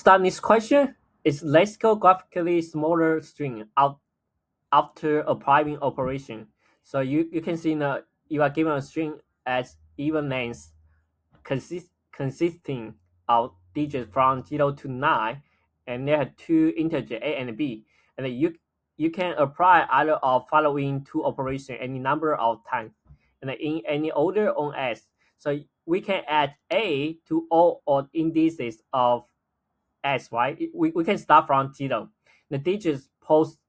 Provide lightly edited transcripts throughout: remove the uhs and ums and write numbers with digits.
start this question is lexicographically smaller string out after applying operation. So you can see that you are given a string as even length consisting of digits from 0 to 9, and there are two integers a and b, and then you can apply either of following two operations any number of times, and in any order on S. So we can add a to all or indices of S, right? We can start from 0. The digits post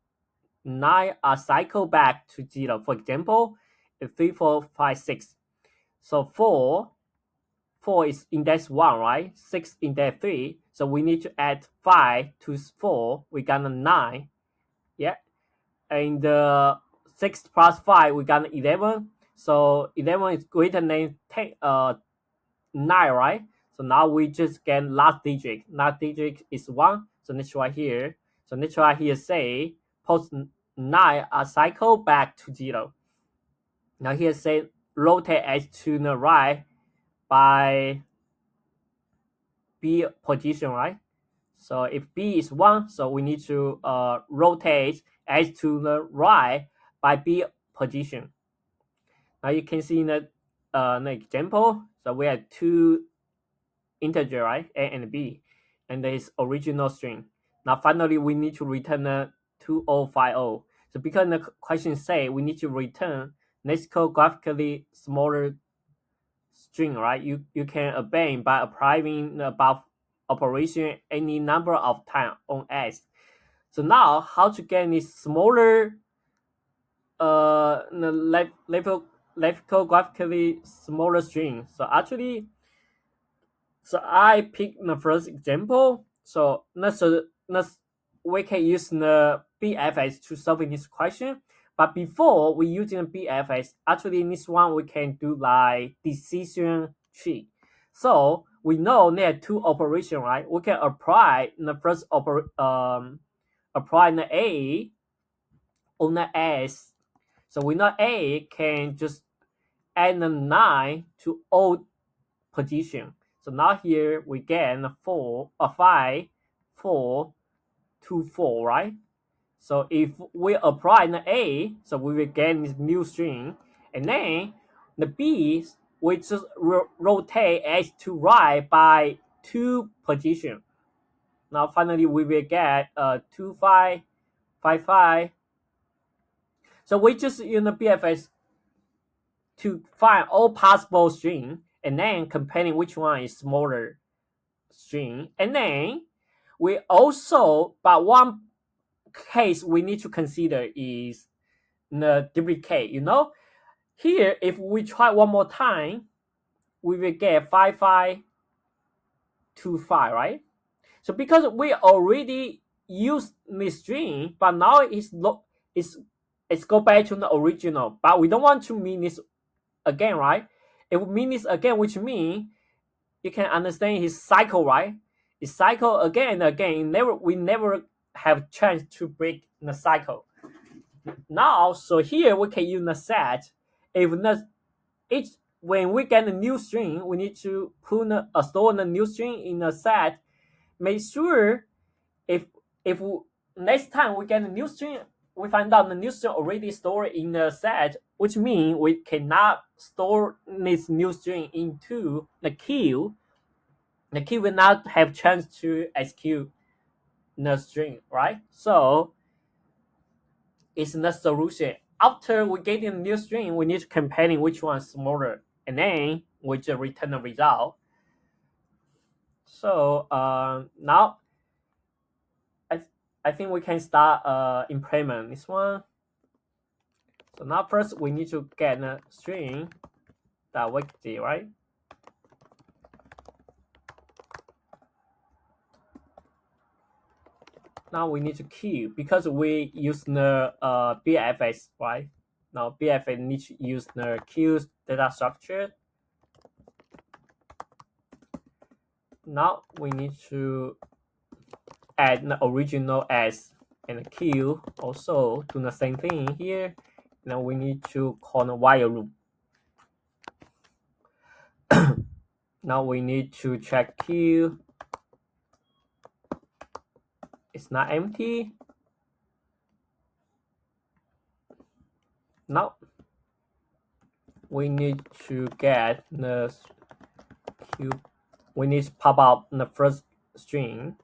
9 are cycled back to 0. For example, 3, 4, 5, 6. So 4 is index 1, right? 6 index 3. So we need to add 5 to 4. We got a 9. Yeah. And 6 plus 5, we got 11. So 11 is greater than 9, right? So now we just get last digit. Last digit is 1. So let's try here. So let's try here say post 9 are cycled back to 0. Now here say rotate S to the right by B position, right? So if B is 1, so we need to rotate S to the right by B position. Now you can see in the example, so we have two integer, right? A and B, and there is original string. Now finally we need to return the 2050. So because the question say we need to return lexicographically smaller string, right? You can obtain by applying the above operation any number of times on S. So now how to get this smaller lexicographically smaller string? So actually, so I picked the first example. So let's we can use the BFS to solve this question. But before we using the BFS, actually in this one we can do like decision tree. So we know there are two operations, right? We can apply the first apply the A on the S. So we know A can just add the 9 to all position. So now here we get a 5, 4, 2, 4, right? So if we apply the A, so we will get this new string, and then the B we just rotate S to right by 2 position. Now finally we will get 2, 5, 5, 5. So we just use the BFS to find all possible string and then comparing which one is smaller string. And then we also, but one case we need to consider is the duplicate. Here if we try one more time, we will get 5, 5, 2, 5, right? So because we already used this string, but now it's go back to the original, but we don't want to mean this again, right? If we mean this again, which means you can understand his cycle, right? It cycle again and again. We never have chance to break the cycle. Now, so here we can use the set. If when we get a new string, we need to store the new string in the set. Make sure if next time we get a new string, we find out the new string already stored in the set, which means we cannot store this new string into the queue. The queue will not have chance to execute the string, right? So it's the solution. After we get a new string, we need to compare which one is smaller, and then we just return the result. So now I think we can start implement this one. So now first we need to get a string directly, right? Now we need to queue because we use the BFS, right? Now BFS needs to use the queue data structure. Now we need to add the original S and the queue also do the same thing here. Now we need to call the while loop. Now we need to check queue. it's not empty. Now we need to get the cube. We need to pop out the first string.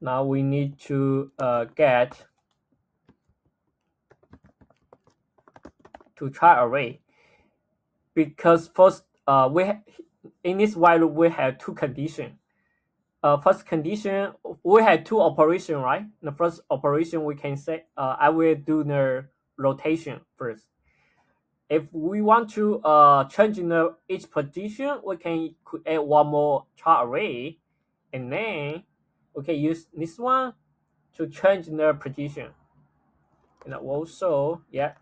Now we need to get to try array, because first in this while loop we have two conditions. First condition, we have two operations, right? The first operation we can say I will do the rotation first. If we want to change the each position, we can create one more chart array, and then we can use this one to change the position. And also, yeah,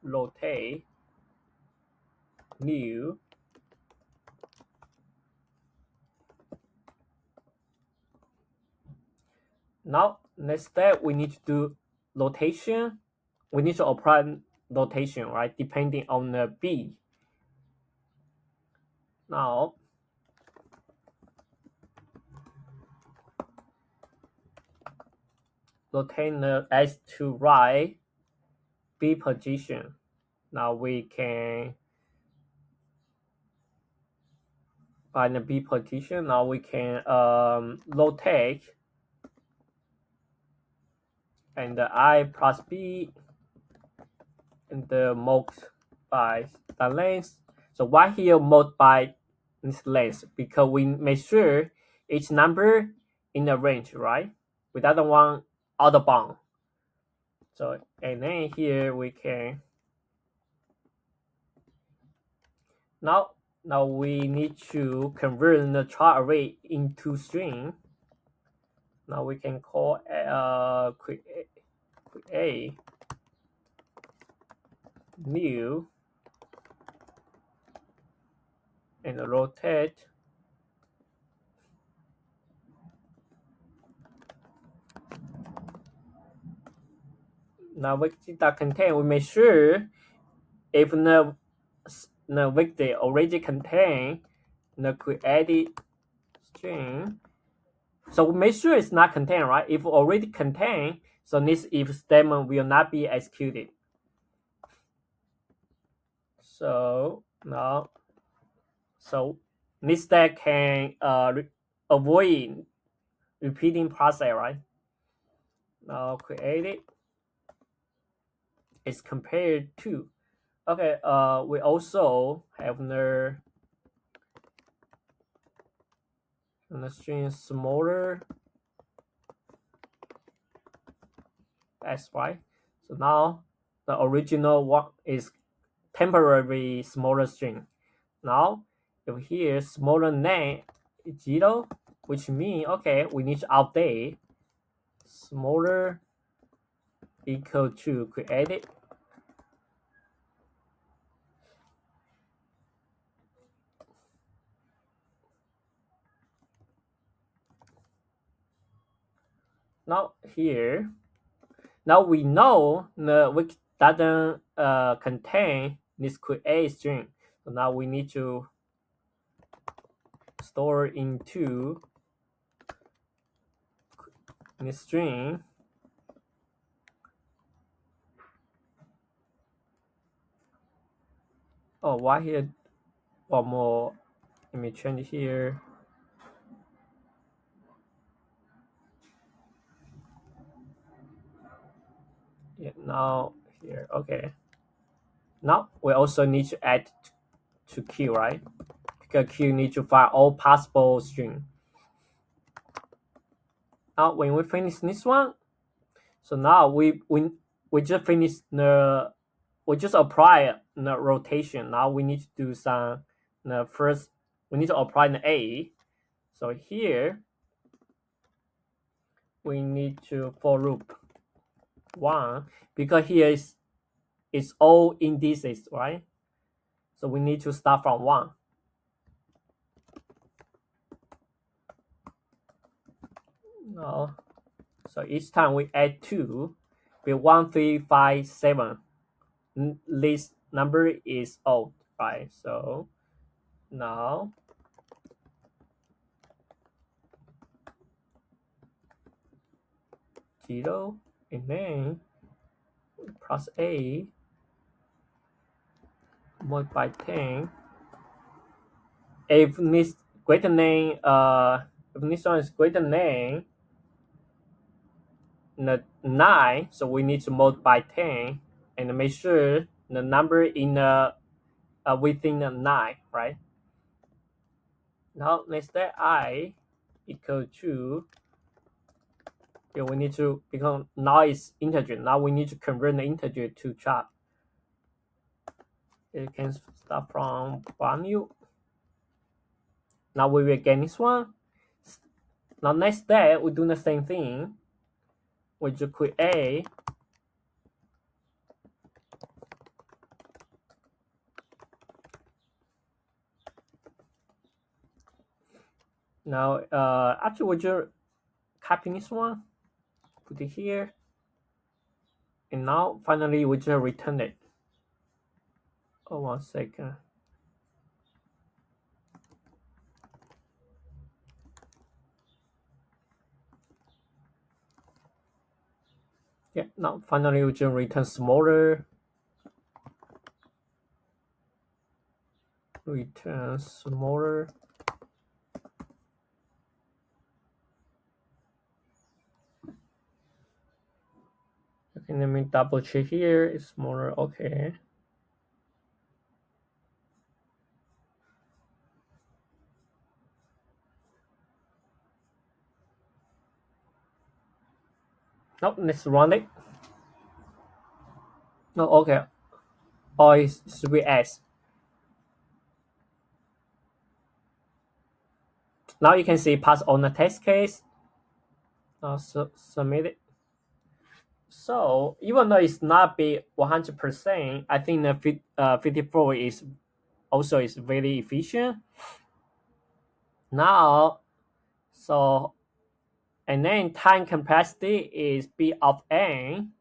rotate new. Now, next step, we need to do rotation. We need to apply rotation, right? Depending on the B. Now, rotate the S to right, B position. Now we can find the B position. Now we can rotate and the I plus B and the mode by the length. So why here mode by this length? Because we make sure each number in the range, right? We don't want out of bound. So and then here we can now we need to convert the chart array into string. Now we can call create new and rotate. Now vector.contain, we make sure if the vector already contain the created string, so we make sure it's not contained, right? If already contained, so this if statement will not be executed. So now, so this stack can avoid repeating process, right? Now create it. It's compared to. Okay, we also have the string smaller. That's right. So now the original one is temporary smaller string. Now if here smaller than 0, which means okay, we need to update smaller equal to create it. Now here, now we know the wiki doesn't contain this create string. So now we need to store into this string. Oh, why here? One more. Let me change here. Yeah, now here. Okay. Now we also need to add to queue, right? Because queue need to find all possible string. Now when we finish this one, so now we just finished the, we just apply the rotation. Now we need to do some the first, we need to apply the A. So here we need to for loop 1, because here is it's all indices, right? So we need to start from 1. No. So each time we add 2, with 1, 3, 5, 7. This number is odd, right? So now 0, and then plus a multiplied by 10. If this greater than if this one is greater than 9, so we need to multiply 10 and make sure the number in the within the 9, right? Now let's say I equal to, here we need to, because now it's integer, now we need to convert the integer to chart. You can start from value. Now we will get this one. Now next step we do the same thing. We just create now actually we just copy this one, put it here, and now finally we just return it. Oh, 1 second. Yeah, now finally we just return smaller. Return smaller. Okay, let me double check here. It's smaller. Okay. Nope, let's run it. No, okay. Oh, it's 3s. Now you can see pass on the test case. Now submit it. So even though it's not be 100%, I think the 54 is also is very efficient. Now, so and then time complexity is B of n.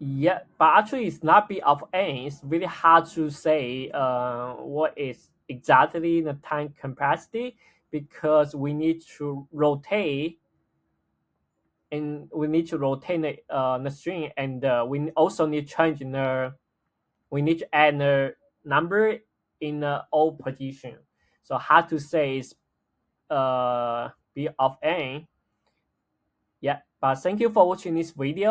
Yeah, but actually it's not B of n. It's really hard to say what is exactly the time complexity, because we need to rotate, and we need to rotate the string, and we also need to change we need to add the number in the old position. So hard to say is B of n. Yeah, but thank you for watching this video.